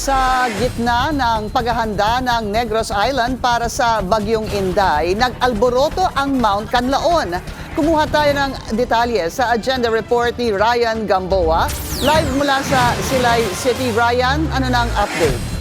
Sa gitna ng paghahanda ng Negros Island para sa Bagyong Inday, nag-alboroto ang Mount Canlaon. Kumuha tayo ng detalye sa agenda report ni Ryan Gamboa. Live mula sa Silay City. Ryan, ano nang update?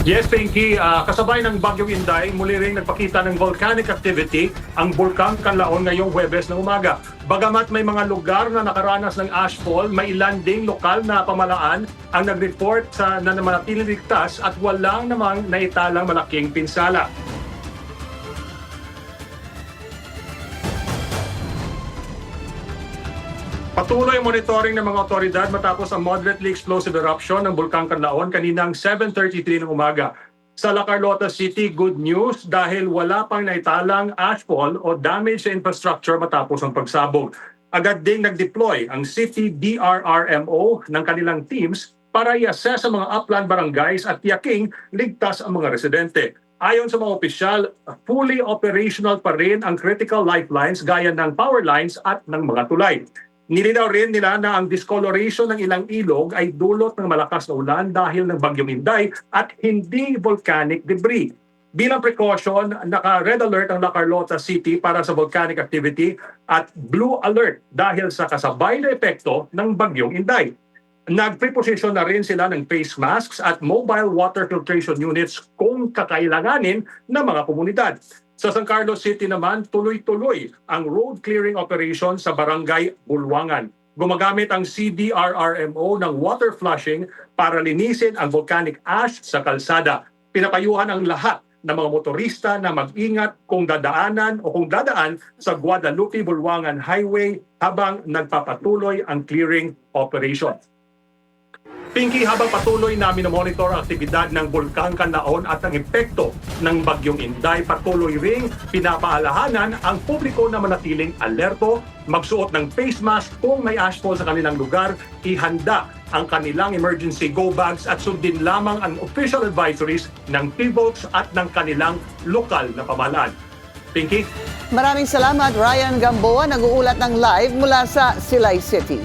Yes, Pinky. Kasabay ng Bagyong Inday, muli ring nagpakita ng volcanic activity ang Bulkang Canlaon ngayong Huwebes ng umaga. Bagamat may mga lugar na nakaranas ng ashfall, may ilan ding lokal na pamalaan ang nag-report na manatiling ligtas at walang namang naitalang malaking pinsala. Patuloy ang monitoring ng mga otoridad matapos ang moderately explosive eruption ng Bulkang Canlaon kaninang 7:33 ng umaga. Sa La Carlota City, good news dahil wala pang naitalang ashfall o damage sa infrastructure matapos ang pagsabog. Agad ding nag-deploy ang City DRRMO ng kanilang teams para i-assess ang mga upland barangays at tiyaking ligtas ang mga residente. Ayon sa mga opisyal, fully operational pa rin ang critical lifelines gaya ng power lines at ng mga tulay. Nilinaw rin nila na ang discoloration ng ilang ilog ay dulot ng malakas na ulan dahil ng Bagyong Inday at hindi volcanic debris. Bilang precaution, naka-red alert ang La Carlota City para sa volcanic activity at blue alert dahil sa kasabay na epekto ng Bagyong Inday. Nag-preposition na rin sila ng face masks at mobile water filtration units kung kakailanganin ng mga komunidad. Sa San Carlos City naman, tuloy-tuloy ang road clearing operation sa Barangay Bulwangan. Gumagamit ang CDRRMO ng water flushing para linisin ang volcanic ash sa kalsada. Pinapayuhan ang lahat ng mga motorista na mag-ingat kung dadaanan o kung dadaan sa Guadalupe-Bulwangan Highway habang nagpapatuloy ang clearing operation. Pinky, habang patuloy namin na monitor ang aktibidad ng Bulkang Canlaon at ang epekto ng Bagyong Inday, patuloy ring pinapaalahanan ang publiko na manatiling alerto, magsuot ng face mask kung may ashfall sa kanilang lugar, ihanda ang kanilang emergency go bags at sundin lamang ang official advisories ng PHIVOLCS at ng kanilang lokal na pamahalaan. Pinky? Maraming salamat, Ryan Gamboa, nag-uulat ng live mula sa Silay City.